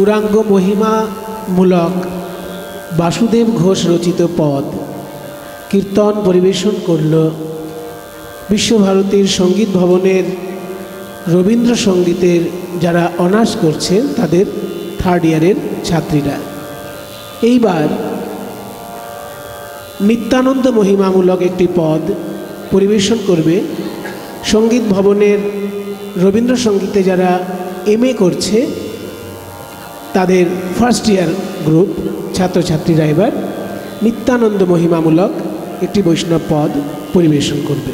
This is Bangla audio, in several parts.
গৌরাঙ্গ মহিমামূলক বাসুদেব ঘোষ রচিত পদ কীর্তন পরিবেশন করল বিশ্বভারতীর সঙ্গীত ভবনের রবীন্দ্রসঙ্গীতের যারা অনার্স করছেন তাদের থার্ড ইয়ারের ছাত্রীরা। এইবার নিত্যানন্দ মহিমামূলক একটি পদ পরিবেশন করবে সঙ্গীত ভবনের রবীন্দ্রসঙ্গীতে যারা এমএ করছে তাদের ফার্স্ট ইয়ার গ্রুপ ছাত্রছাত্রীরা এবার নিত্যানন্দ মহিমামূলক একটি বৈষ্ণব পদ পরিবেশন করবে।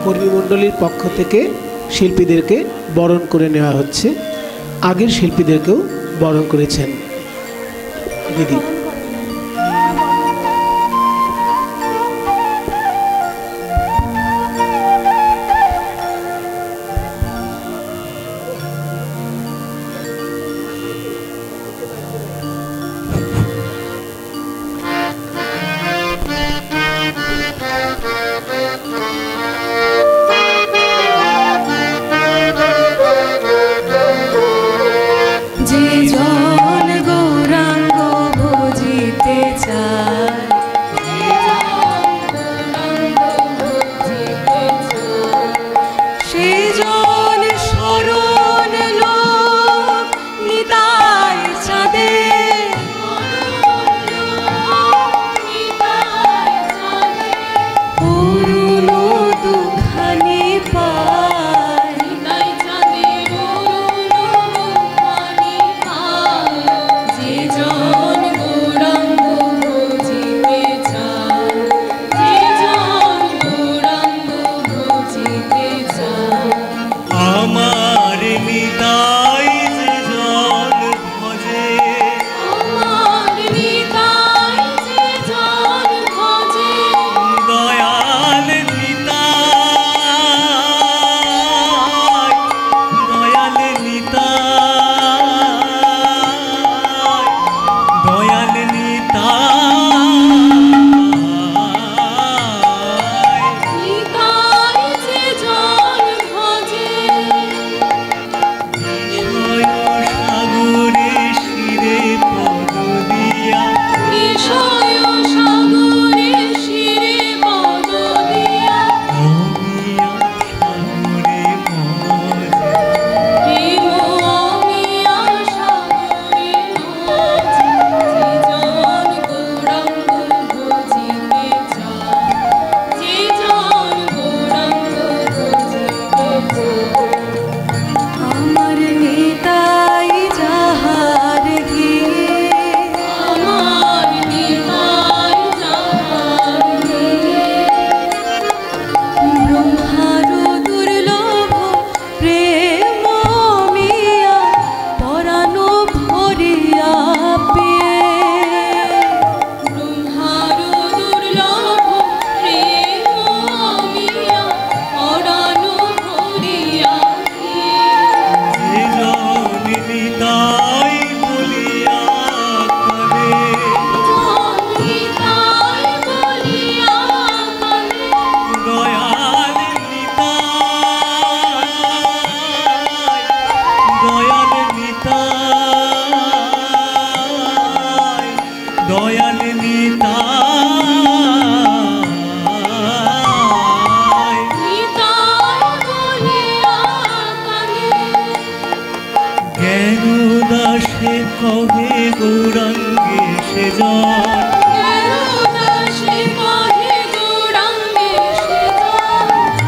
কর্মীমণ্ডলীর পক্ষ থেকে শিল্পীদেরকে বরণ করে নেওয়া হচ্ছে। আগের শিল্পীদেরকেও বরণ করেছেন দিদি। দয়াল নিতাই জ্ঞান দাসে কহে গৌরাঙ্গে সে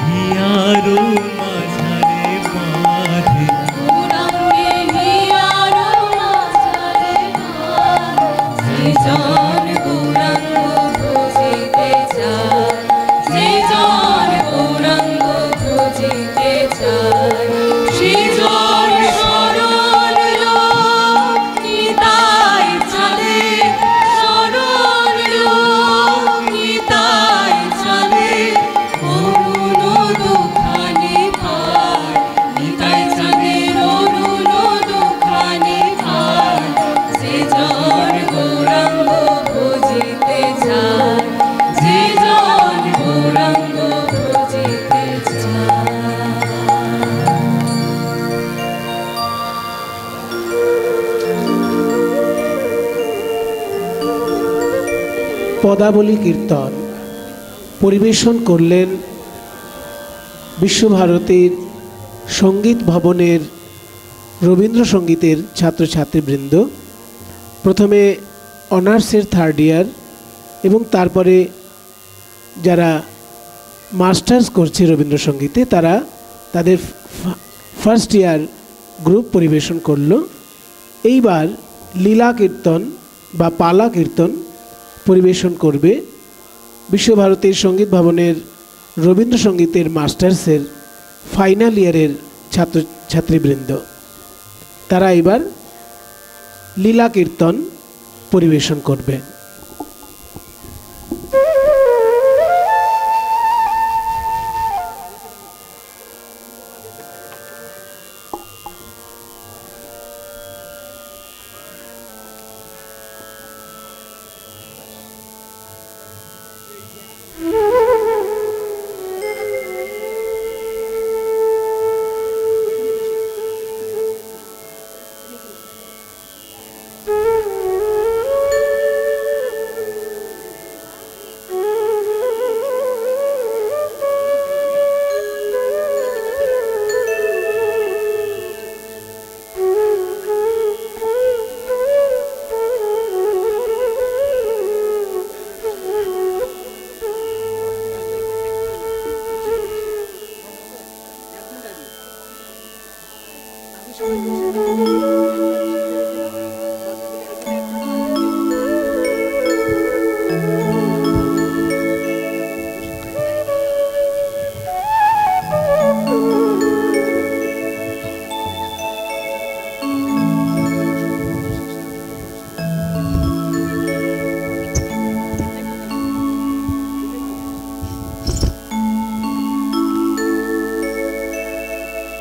হিয়ারো মাঝারে মাঝে পদাবলী কীর্তন পরিবেশন করলেন বিশ্বভারতীর সঙ্গীত ভবনের রবীন্দ্রসঙ্গীতের ছাত্রছাত্রীবৃন্দ। প্রথমে অনার্সের থার্ড ইয়ার এবং তারপরে যারা মাস্টার্স করছে রবীন্দ্রসঙ্গীতে তারা তাদের ফার্স্ট ইয়ার গ্রুপ পরিবেশন করল। এইবার লীলা কীর্তন বা পালা কীর্তন পরিবেশন করবে বিশ্বভারতীর সঙ্গীত ভবনের রবীন্দ্রসঙ্গীতের মাস্টার্সের ফাইনাল ইয়ারের ছাত্রছাত্রীবৃন্দ। তারা এবার লীলা কীর্তন পরিবেশন করবে।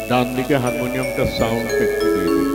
ডান দিকে হারমোনিয়ামটা সাউন্ড একটু দিয়ে দিন।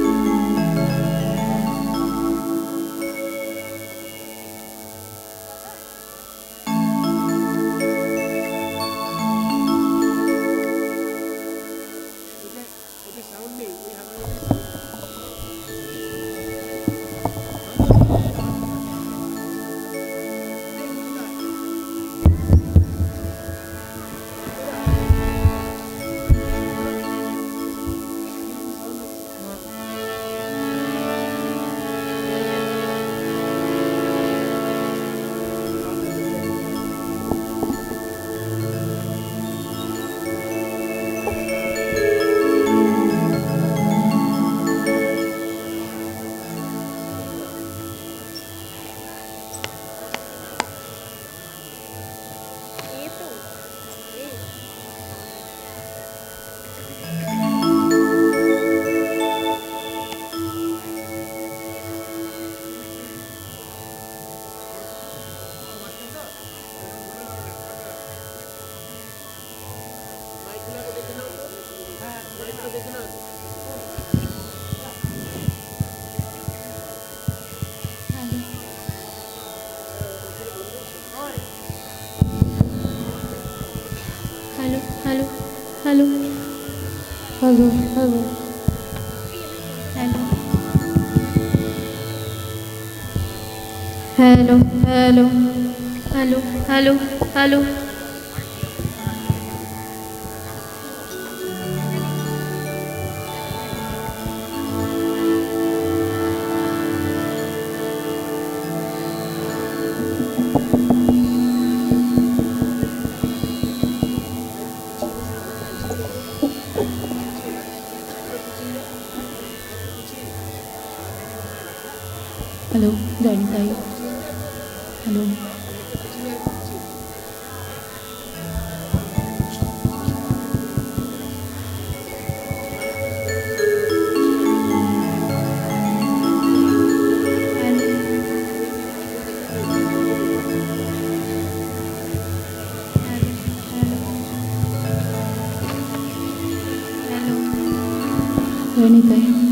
Hello hello hello hello hello hello hello hello hello hello जॉनिताई हेलो जॉनिताई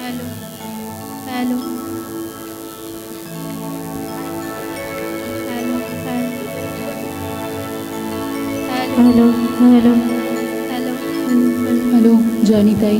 hello hello hello hello hello जॉनिताई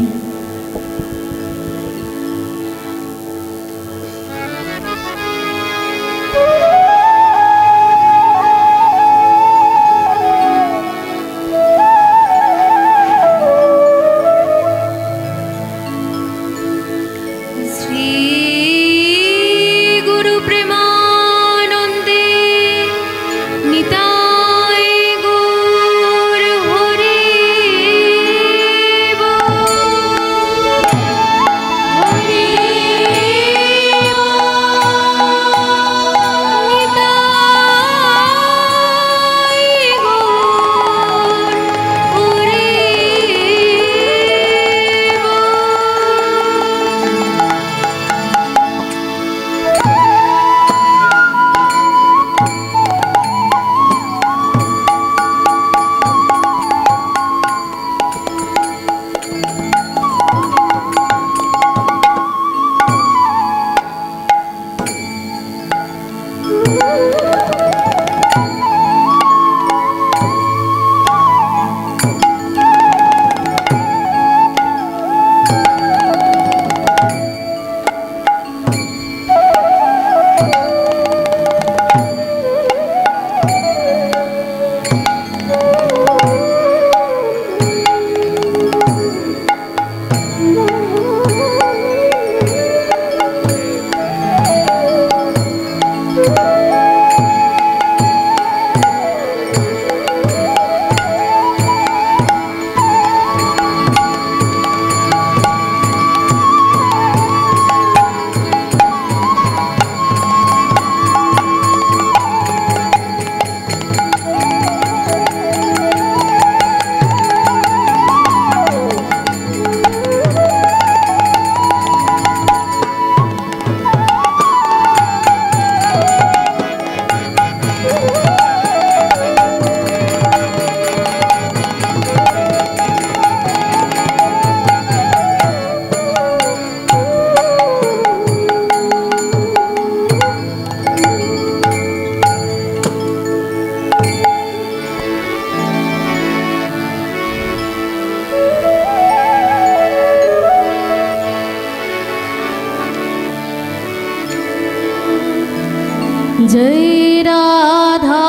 जय राधा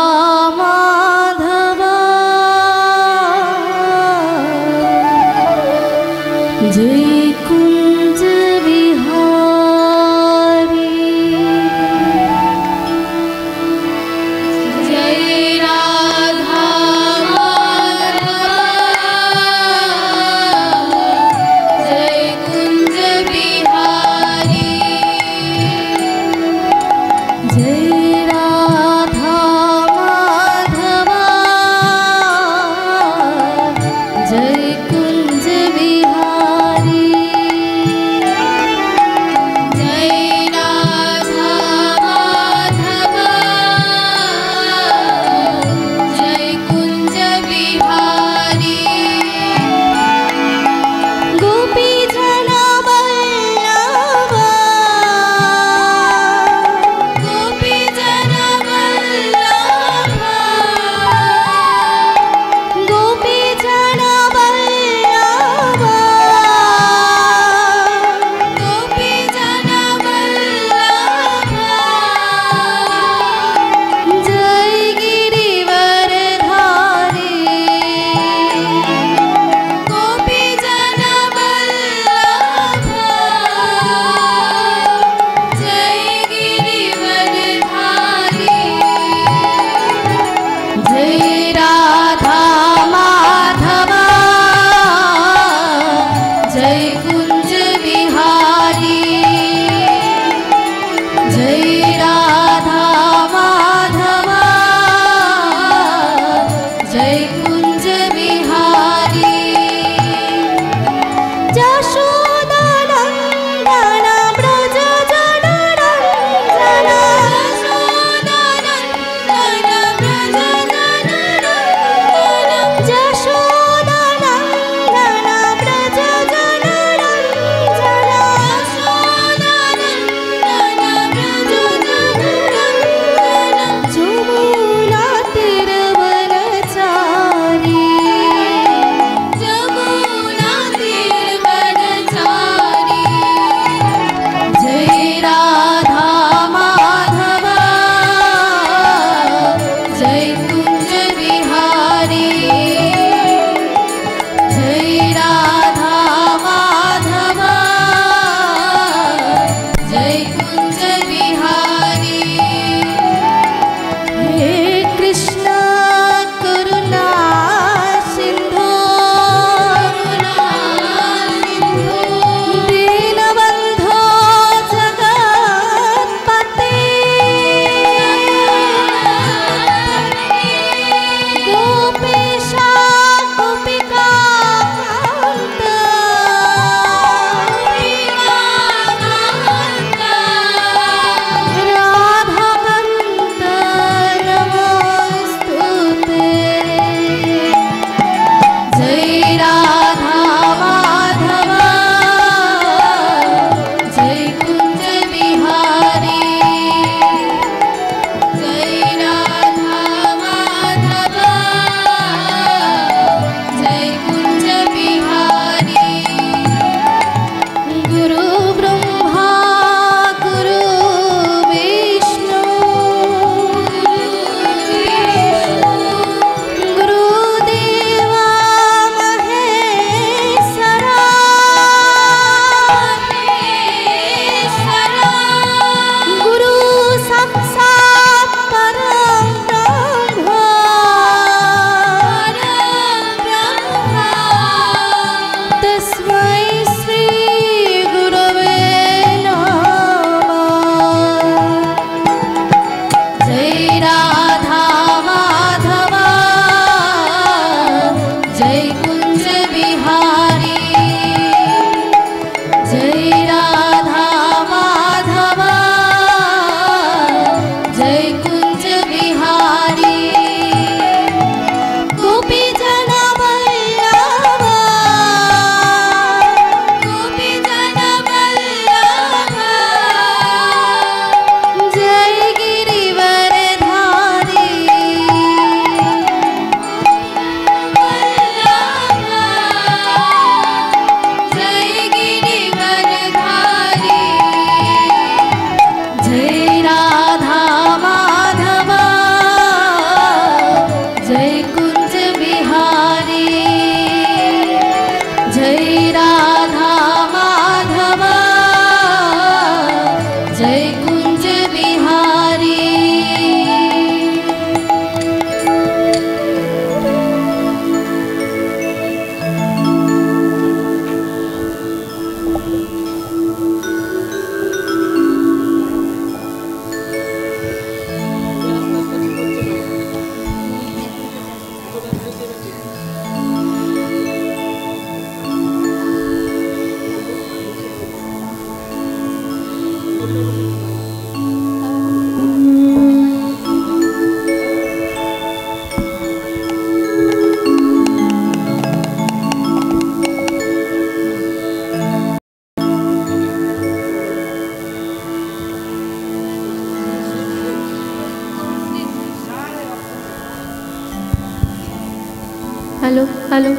माधवा जय कुंज विहारी जय राधा माधवा जय कुंज विहारी जय राधा হ্যালো হ্যালো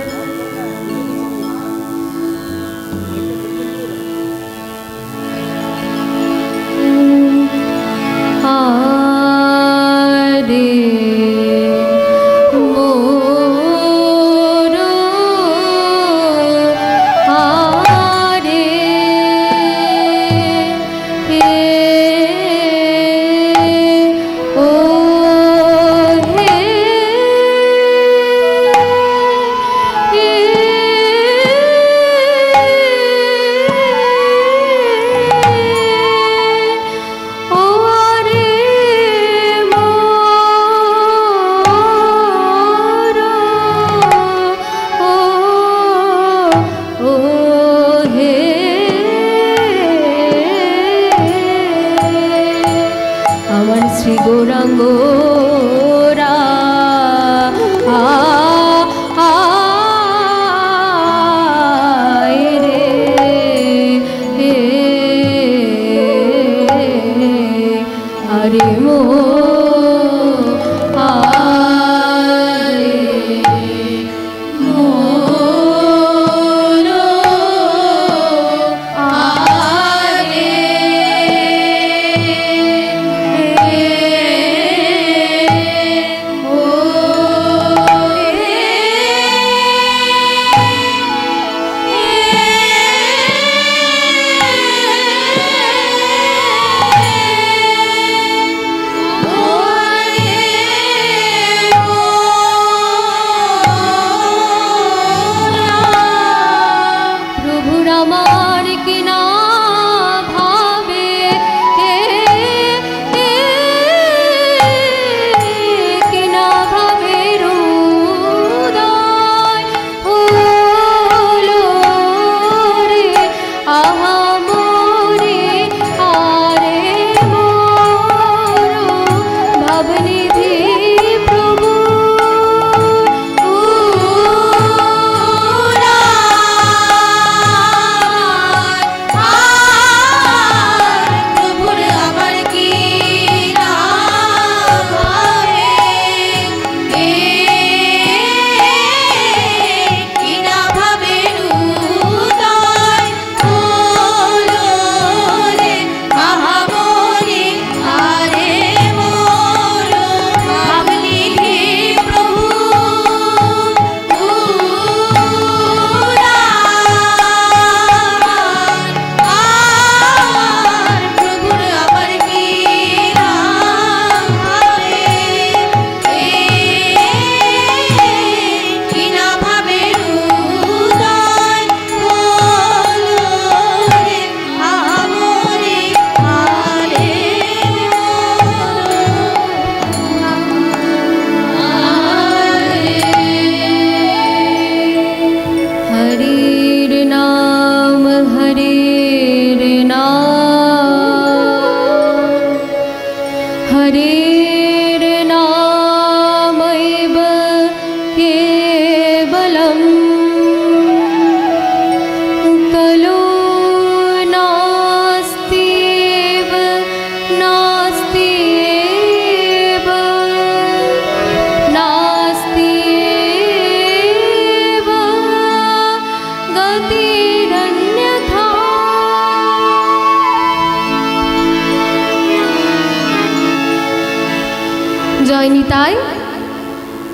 জয়নিতাই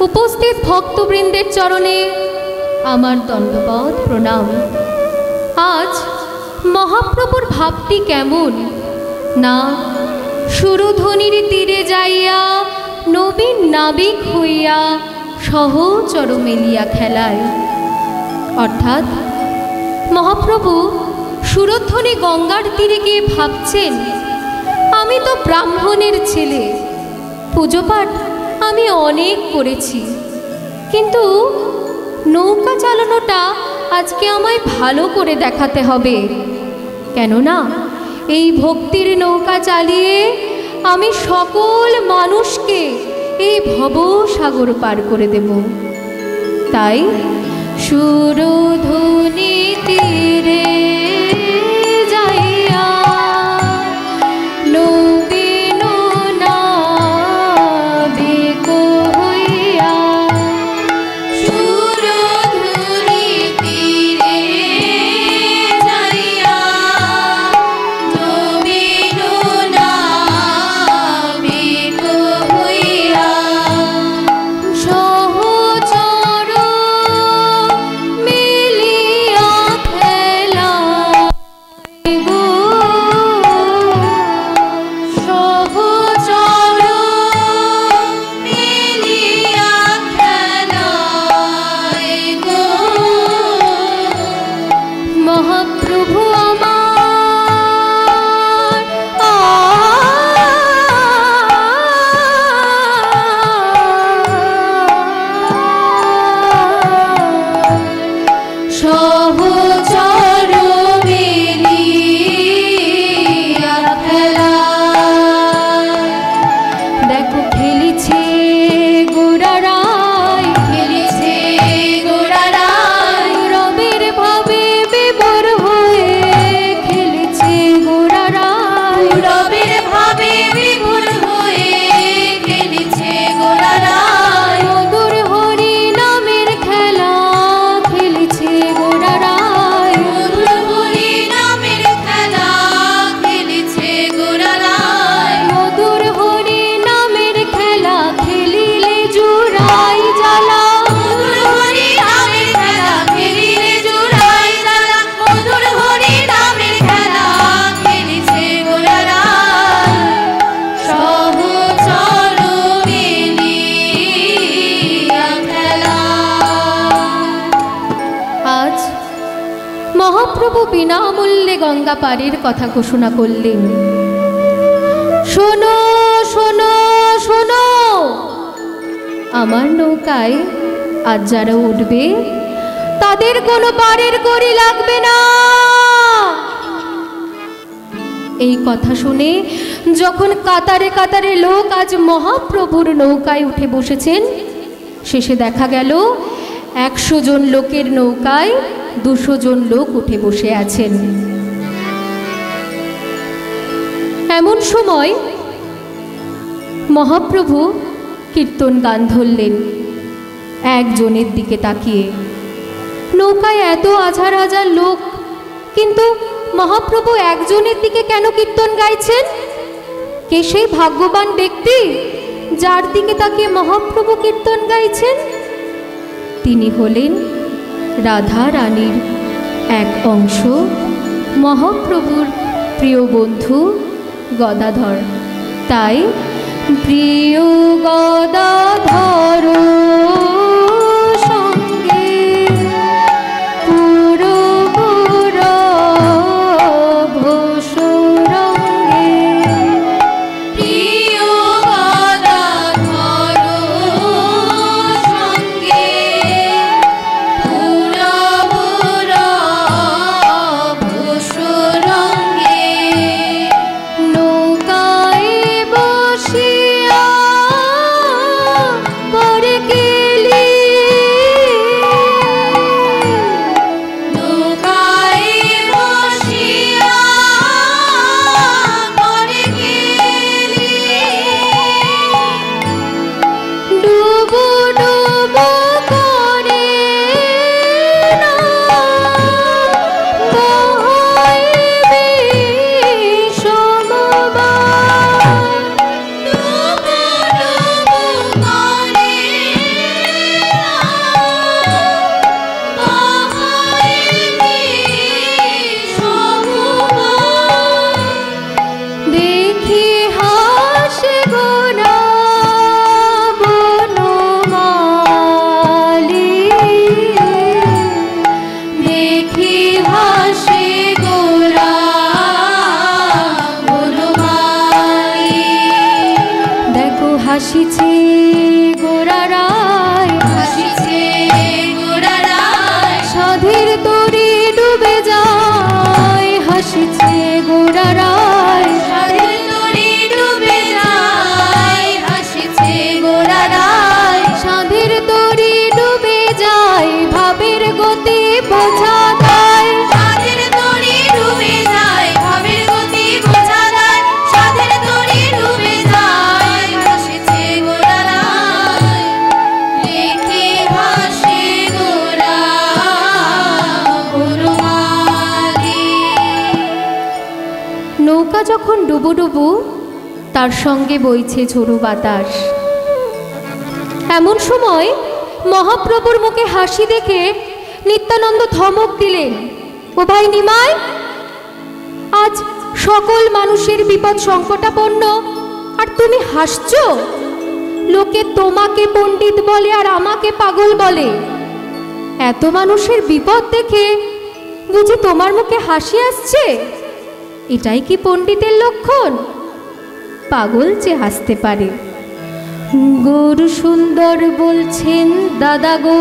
উপস্থিত ভক্তবৃন্দের চরণে আমার দণ্ডবৎ প্রণাম। আজ মহাপ্রভুর ভাবটি কেমন না সুরধ্বনির তীরে যাইয়া নবীন নাবিক হইয়া সহচর মেলিয়া খেলায়। অর্থাৎ মহাপ্রভু সুরধ্বনি গঙ্গার তীরে গিয়ে ভাবছেন, আমি তো ব্রাহ্মণের ছেলে, পুজোপাঠ আমি অনেক করেছি, কিন্তু নৌকা চালানোটা আজকে আমায় ভালো করে দেখাতে হবে, কেননা এই ভক্তির নৌকা চালিয়ে আমি সকল মানুষকে এই ভবসাগর পার করে দেব। তাই সুরধুনী তীরে যাইয়া নবীন নাবিক হইয়া সুরধুনী তীরে যাইয়া নবীন নাবিক হইয়া সহচর মিলিয়া খেলা গো, সহচর মিলিয়া খেলায় গো, মহাপ্রভু আমার সহচর মিলিয়া খেলায় দেখো খেলিছে গোড়ারায়, খেলেছে গোড়ারায় রবের ভাবে বিভোর হয়ে খেলিছে গোড়ারায়, রবের ভাবে বিভোর হয়ে খেলেছে গোড়ারায় মধুর হরি নামের খেলা খেলিছে গোড়ারায়, মধুর হরি নামের খেলা খেলেছে গোড়ারায় মধুর হরি নামের খেলা খেলিলে জুড়াই জ্বালা, মধুর হরি নামের খেলা খেলিলে জুড়াই জ্বালা মধুর হরি নামের খেলা খেলেছে গোড়ারায় সহচর মিলিয়া খেলা। আজ মহাপ্রভু বিনামূল্যে গঙ্গা পারের কথা ঘোষণা করলেন। শোনো শোনো শোনো, আমার নৌকায় আজ যারা উঠবে তাদের কোনো পারের কড়ি লাগবে না। এই কথা শুনে যখন কাতারে কাতারে লোক আজ মহাপ্রভুর নৌকায় উঠে বসেছেন, শেষে দেখা গেল 100 জন লোকের নৌকায় 200 জন লোক উঠে বসে আছেন। এমন সময় মহাপ্রভু কীর্তন গান ধরলেন একজনের দিকে তাকিয়ে। নৌকায় এত হাজার হাজার লোক, কিন্তু মহাপ্রভু একজনের দিকে কেন কীর্তন গাইছেন? কে সেই ভাগ্যবান ব্যক্তি যার দিকে তাকিয়ে মহাপ্রভু কীর্তন গাইছেন? তিনি হলেন রাধা রানীর এক অংশ, মহাপ্রভুর প্রিয় বন্ধু গদাধর। তাই প্রিয় গদাধর সঙ্গে পুরবুরভ সুরঙ্গে, প্রিয় গদাধর সঙ্গে পুরবুরভ সুরঙ্গে নৌকায় বসিয়া পরে গেলি, নৌকায় বসিয়া পরে গেলি ডুবু ডুবু করে না বহাইবি সমবায়, ডুবু ডুবু করে বহাইবি সমবায় দেখি হাসে গোরা বনমালী, দেখি হাসে গোরা বনমালী দেখো হাসিছে গোরারায়, হাসিছে গোরারায় সাধের তরি ডুবে যায়, হাসিছে গোরারায় সাধের তরি ডুবে যায় হাসিছে গোরারায় সাধের তরি ডুবে যায় ভাবের গতি বোঝা দেয় সাধের তরি ডুবে যায় ভাবের গতি বোঝা দেয় সাধের তরি ডুবে যায় হাসিছে গোরারায় লেখে হাসে গোরা বনমালী। নৌকা যখন ডুবু ডুবু তার সঙ্গে বইছে ঝোড়ো বাতাস। এমন সময় মহাপ্রভুর মুখে হাসি দেখে নিত্যানন্দ ধমক দিলেন, ও ভাই নিমাই, আজ সকল মানুষের বিপদ সংকটাপন্ন আর তুমি হাসছো? লোকে তোমাকে পণ্ডিত বলে আর আমাকে পাগল বলে। এত মানুষের বিপদ দেখে বুঝি তোমার মুখে হাসি আসছে? এটাই কি পণ্ডিতের লক্ষণ? পাগল যে হাসতে পারে। গৌর সুন্দর বলছেন, দাদা গো,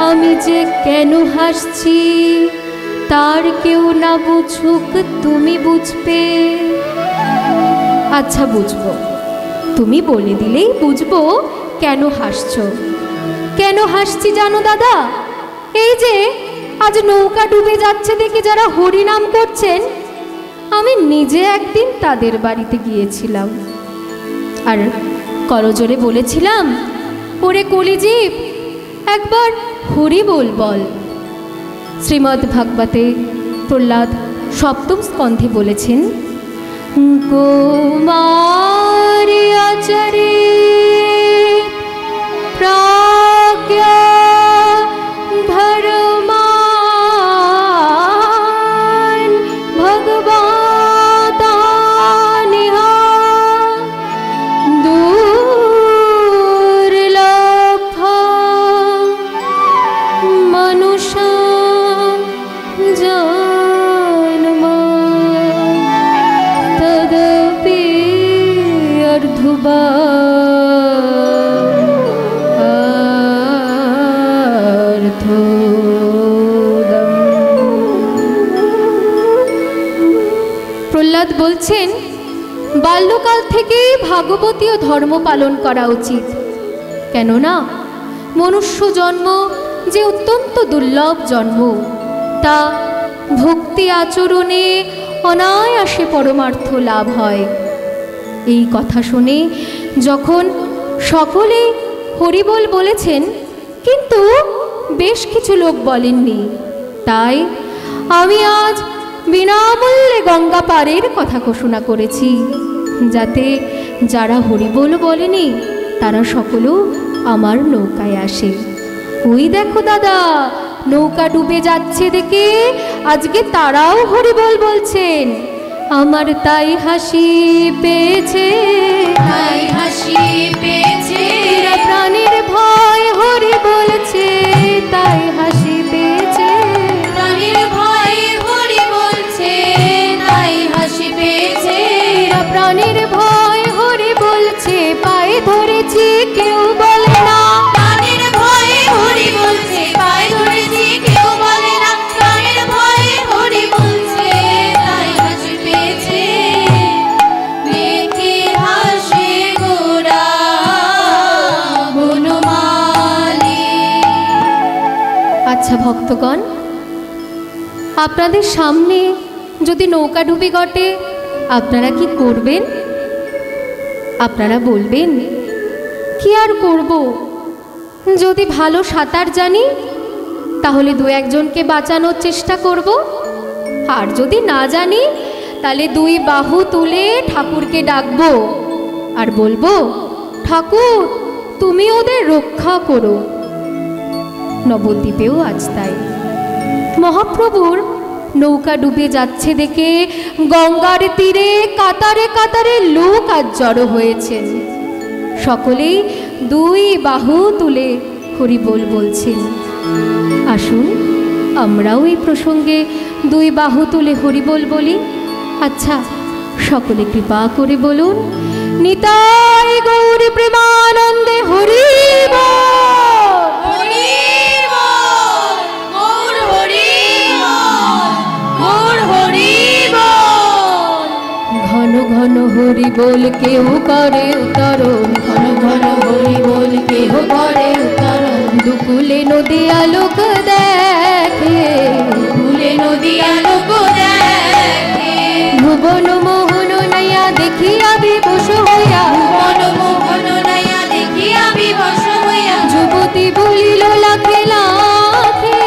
আমি যে কেন হাসছি তার কেউ না বুঝুক, তুমি বুঝবে। আচ্ছা বুঝবো, তুমি বলে দিলেই বুঝবো কেন হাসছো। কেন হাসছি জানো দাদা? এই যে আজ নৌকা ডুবে যাচ্ছে দেখে যারা হরিনাম করছেন, আমি নিজে একদিন তাদের বাড়িতে গিয়েছিলাম আর করজোরে বলেছিলাম, ওরে কলিজীব, একবার হরি বল বল। শ্রীমদ্ ভাগবতে প্রহ্লাদ সপ্তম স্কন্ধে বলেছেন, কৌমারী আচারে প্রাজ্ঞা ধর্মান ভগবতানিহা দুর্লভ মনুষ্য জন্ম তদপি অর্ধবা প্রহ্লাদ বলছেন, বাল্যকাল থেকেই ভাগবতীয় ধর্ম পালন করা উচিত। কেননা মনুষ্য জন্ম যে অত্যন্ত দুর্লভ জন্ম, তা ভক্তি আচরণে অনায়াসে পরমার্থ লাভ হয়। এই কথা শুনে যখন সকলে হরিবোল বলেছেন, কিন্তু বেশ কিছু লোক বলেননি, তাই আমি আজ বিনামূল্যে গঙ্গা পারের কথা ঘোষণা করেছি, যাতে যারা হরিবোল বলেনি তারা সকলেও আমার নৌকায় আসে। ওই দেখো দাদা, নৌকা ডুবে যাচ্ছে দেখে আজকে তারাও হরিবোল বলছেন। আমার তাই হাসি পেয়েছে, তাই হাসি পেয়েছে, প্রাণের ভয় হরি বলছে, তাই হাসি পেয়েছে। প্রাণের ভয়ে হরি বলছে, তাই হাসি পেয়েছে। প্রাণের ভয় হরি বলছে, পায়ে ধরেছি কেউ বলে না। প্রাণের ভয়ে হরি বলছে, পায়ে ধরেছি কেউ বলে না। প্রাণের ভয়ে হরি বলছে, তাই হাসি পেয়েছে। দেখে হাসে গোরা বনমালী। আচ্ছা ভক্তগণ, আপনাদের সামনে যদি নৌকা ডুবি ঘটে, আপনারা কি করবেন? আপনারা বলবেন, কি আর করব, যদি ভালো সাঁতার জানি তাহলে দু একজনকে বাঁচানোর চেষ্টা করব, আর যদি না জানি তাহলে দুই বাহু তুলে ঠাকুরকে ডাকবো আর বলবো, ঠাকুর তুমি ওদের রক্ষা করো। নবদ্বীপেও আজ তাই। মহাপ্রভুর নৌকা ডুবে যাচ্ছে দেখে গঙ্গার তীরে কাতারে কাতারে লোক আজ জড়ো হয়েছেন। সকলেই দুই বাহু তুলে হরিবোল বলছেন। আসুন আমরাও এই প্রসঙ্গে দুই বাহু তুলে হরিবোল বলি। আচ্ছা, সকলে কৃপা করে বলুন, নিতাই গৌর প্রেমানন্দে হরি বল। হরি বল, গৌর হরি বল, গৌর হরি হরি বল কেহ করে উত্তরণ, ঘন ঘন হরি বল কেহ করে উত্তরণ। দুকুলে নদী আলোক দেখে, দুকুলে নদী আলোক দেখে। ভুবন মোহন নাইয়া দেখিয়া বিবশ হইয়া, ভুবন মোহন নাইয়া দেখিয়া বিবশ হইয়া। যুবতী বলিল লাখে লাখে,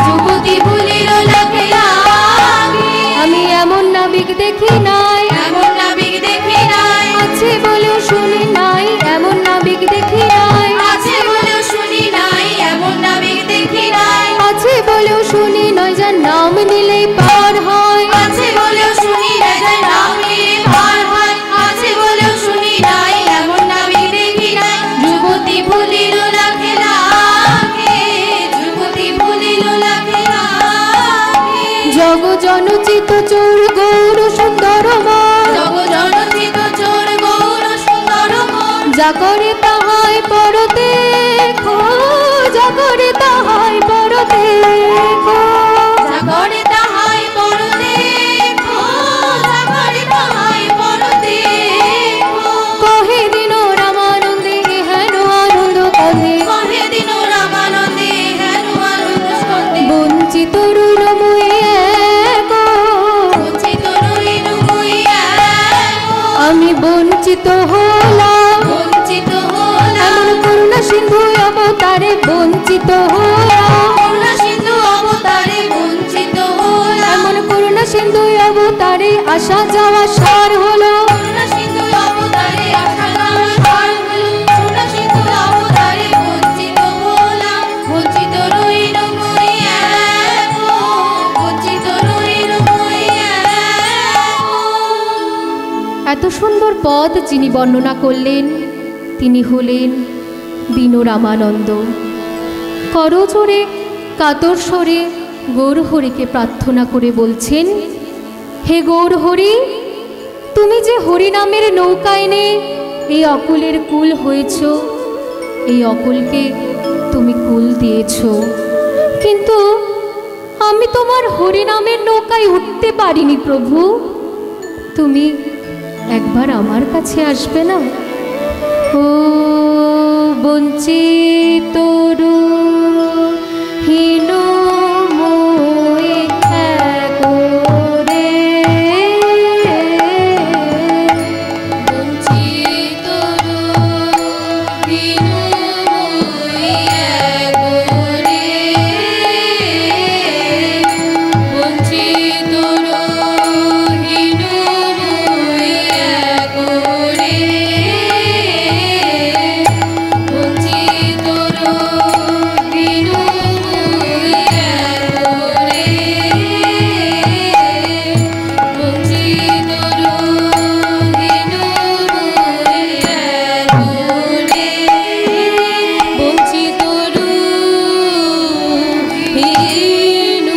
যুবতী বলিল লাখে লাখে। আমি এমন নাবিক দেখি নাই, এমন নাবিক দেখি নাই। আছে বলেও শুনি নাই, এমন নাবিক দেখি নাই, আছে বলেও শুনি নাই, এমন নাবিক দেখি নাই। আছে বলেও শুনি নয়, যার নাম নিলেই পার হয়। আছে বলেও শুনি নাই, যার নাম নিলে পার হয়। আছে বলেও শুনি নাই, এমন নাবিক দেখি নাই। যুবতী বলিল লাখে লাখে, যুবতী বলিল লাখে লাখে। জগ জনচিত চোর গৌর সুন্দর মন, জগ জনচিত চোর গৌর সুন্দর মন। যা করে তাহাই পরতে খো, যা করে তাহাই পরতে খো। যা করে তাহাই পর দেখো, যা করে তাহাই পর দেখো। কহে দিন রামানন্দে হেন আনন্দ কাঁধে, কহে দিন রামানন্দে হেন আনন্দ স্কন্ধে। বঞ্চিত রইল মুই একা, বঞ্চিত রইল মুই একা। আমি বঞ্চিত হলাম, বঞ্চিত হলাম। এমন করুণা সিন্ধু অবতারে বঞ্চিত হলাম, করুণা সিন্ধু অবতারে বঞ্চিত হলাম। এমন করুণা সিন্ধু অবতারে আসা যাওয়া সার হলো। করুণা সিন্ধু অবতারে আসা যাওয়া সার হলো। করুণা সিন্ধু অবতারে বঞ্চিত হলাম। বঞ্চিত রইল মুই একা, বঞ্চিত রইল মুই একা। এত সুন্দর পদ যিনি বর্ণনা করলেন তিনি হলেন দীন রামানন্দ। করজোরে কাতর স্বরে গৌরহরিকে প্রার্থনা করে বলছেন, হে গৌরহরি, তুমি যে হরিনামের নৌকায় নে এই অকুলের কুল হয়েছ, এই অকুলকে তুমি কুল দিয়েছ, কিন্তু আমি তোমার হরিনামের নৌকায় উঠতে পারিনি প্রভু। তুমি একবার আমার কাছে আসবে না? ও বঞ্চিত হীন মোয়ে করে, বঞ্চিত হীন মোয়ে করে। বঞ্চিত হীন মোয়ে করে। বঞ্চিত হীন মোয়ে করে। বঞ্চিত হীন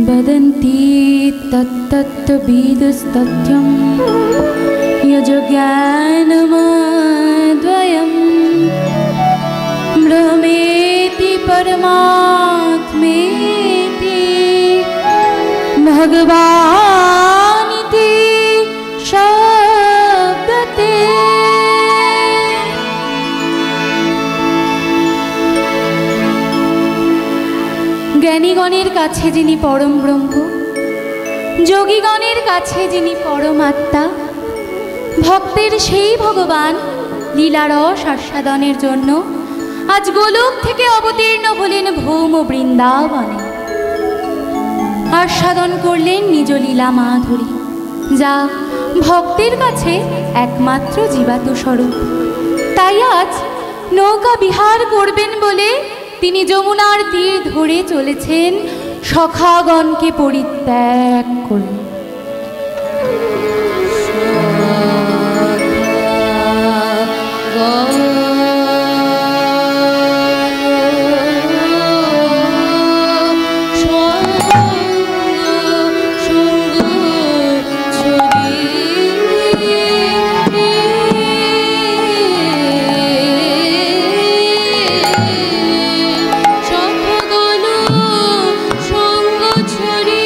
वदन्ति तत्तत्तविदस्तथ्यं यज्ज्ञानमद्वयं ब्रह्मेति परमात्मेति भगवानिति शब्दते। জ্ঞানীগণের কাছে যিনি পরম ব্রহ্ম, যোগীগণের কাছে যিনি পরমাত্মা, ভক্তের সেই ভগবান লীলারস আস্বাদনের জন্য আজ গোলক থেকে অবতীর্ণ হলেন ভৌম বৃন্দাবনে। আস্বাদন করলেন নিজ লীলা মাধুরী, যা ভক্তের কাছে একমাত্র জীবাত স্বরূপ। তাই আজ নৌকা বিহার করবেন বলে তিনি যমুনার তীর ধরে চলেছেন সখাগণকে পরিত্যাগ করে। সঙ্গ ছড়ি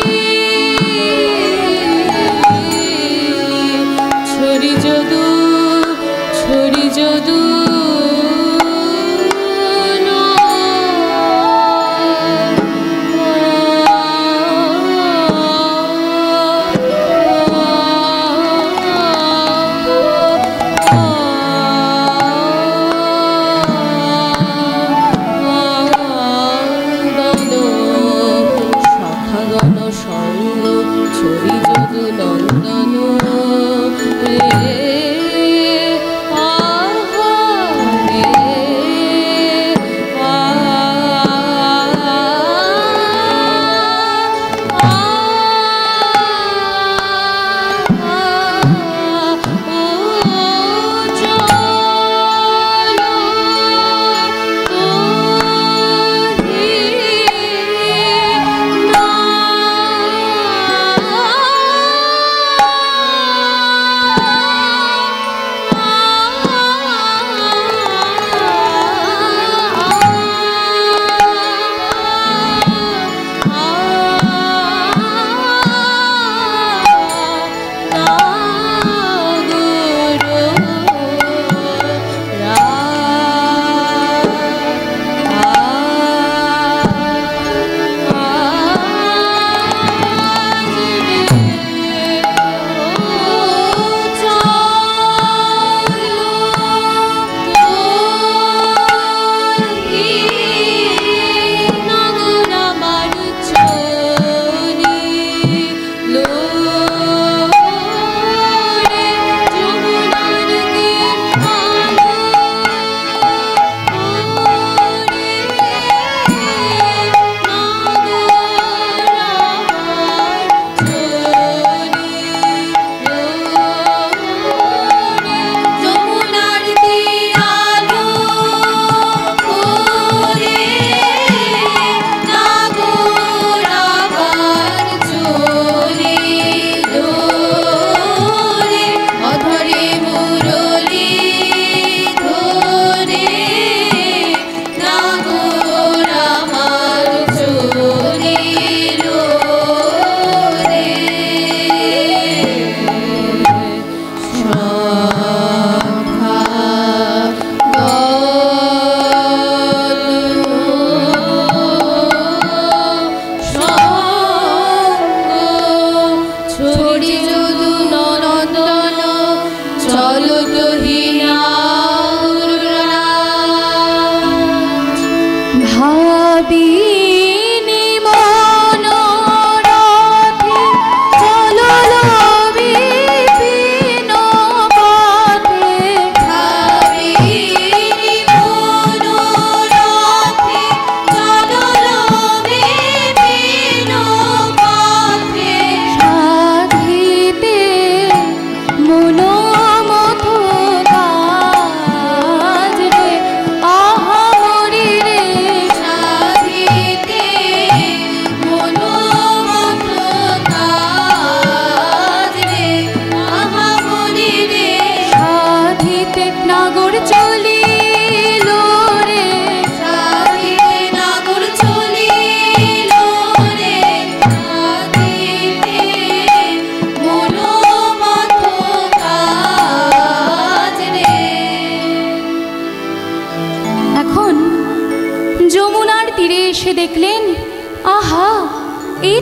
এই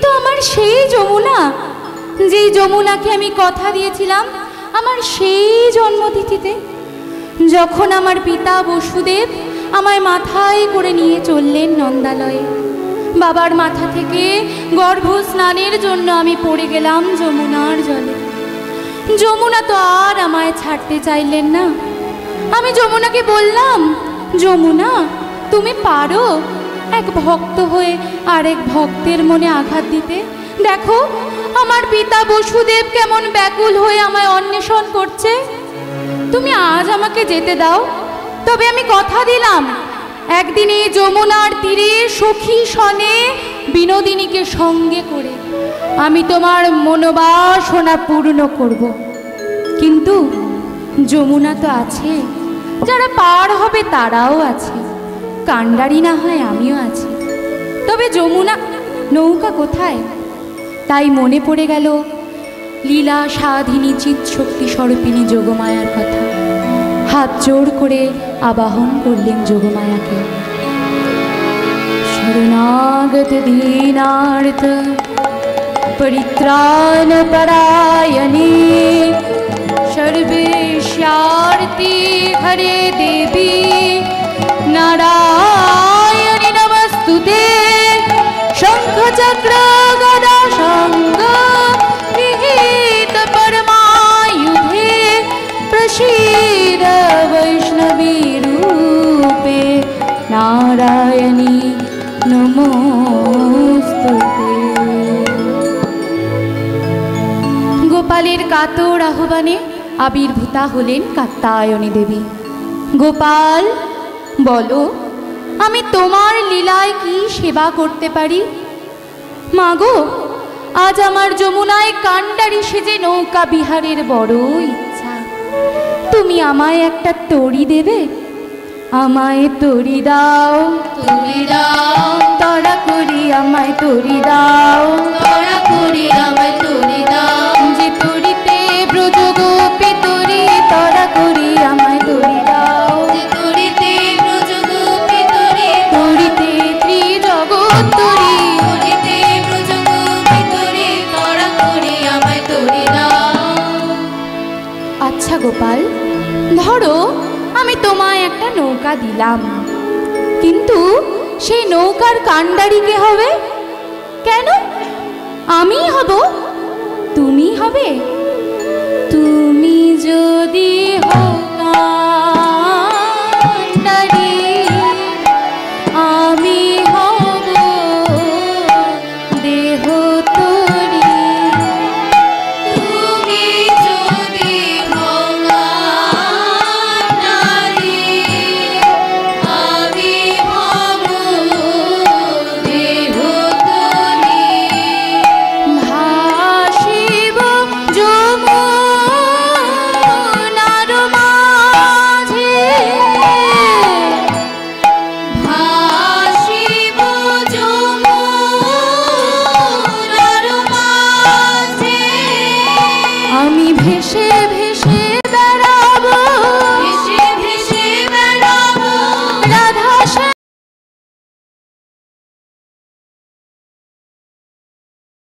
তো আমার সেই যমুনা, যেই যমুনাকে আমি কথা দিয়েছিলাম আমার সেই জন্মতিথিতে, যখন আমার পিতা বসুদেব আমায় মাথায় করে নিয়ে চললেন নন্দালয়ে। বাবার মাথা থেকে গর্ভ স্নানের জন্য আমি পড়ে গেলাম যমুনার জলে। যমুনা তো আর আমায় ছাড়তে চাইলেন না। আমি যমুনাকে বললাম, যমুনা তুমি পারো এক ভক্ত হয়ে আরেক ভক্তের মনে আঘাত দিতে? দেখো আমার পিতা বসুদেব কেমন ব্যাকুল হয়ে আমায় অন্বেষণ করছে। তুমি আজ আমাকে যেতে দাও, তবে আমি কথা দিলাম একদিন এই যমুনার তীরে সখী সনে বিনোদিনীকে সঙ্গে করে আমি তোমার মনোবাসনা পূর্ণ করব। কিন্তু যমুনা তো আছে, যারা পার হবে তারাও আছে, কাণ্ডারি না হয় আমিও আছি। তবে যমুনা নৌকা কোথায়? তাই মনে পড়ে গেল লীলা সাধিনী চিৎ শক্তি স্বরূপিণী যোগমায়ার কথা। হাত জোর করে আবাহন করলেন যোগমায়াকে। শরণাগত দীনার্থ পরিত্রাণ পরায়ণে সর্বেশ্যার্তি হরে দেবী নারায়ণী নমস্তুতে। শঙ্খ চক্র গদা শঙ্খ গৃহীত পরমায়ুধে প্রসীদ বৈষ্ণবী রূপে নারায়ণী নমস্তুতে। গোপালের কাতর আহ্বানে আবির্ভূতা হলেন কাত্যায়নী দেবী। গোপাল বলো, আমি তোমার লীলায় কি সেবা করতে পারি? মাগো, আজ আমার যমুনায় কাণ্ডারি সেজে নৌকা বিহারের বড় ইচ্ছা। তুমি আমায় একটা তরি দেবে? আমায় তরি দাও, তরি দাও, তরা করি আমায় তরি দাও, তরা করি আমায় তরি দাও, যে তরিতে ব্রজ গোপী তরি, তরা করি আমায় তরি দাও, যে তরিতে ব্রজ গোপী তরি, তরিতে ত্রিজগৎ তরি, তরিতে ব্রজ গোপী তরি, তরা করি আমায় তরি দাও। আচ্ছা গোপাল, ধরো আমি তোমায় একটা নৌকা দিলাম, কিন্তু সেই নৌকার কাণ্ডারি কে হবে? কেন আমি হব? তুমি হবে? তুমি যদি হও কাণ্ডারি, আমি হব দেহ তরি। তুমি যদি হও কাণ্ডারি, আমি হব দেহ তরি। ভাসিব যমুনার মাঝে, ভাসিব যমুনার মাঝে, আমি ভেসে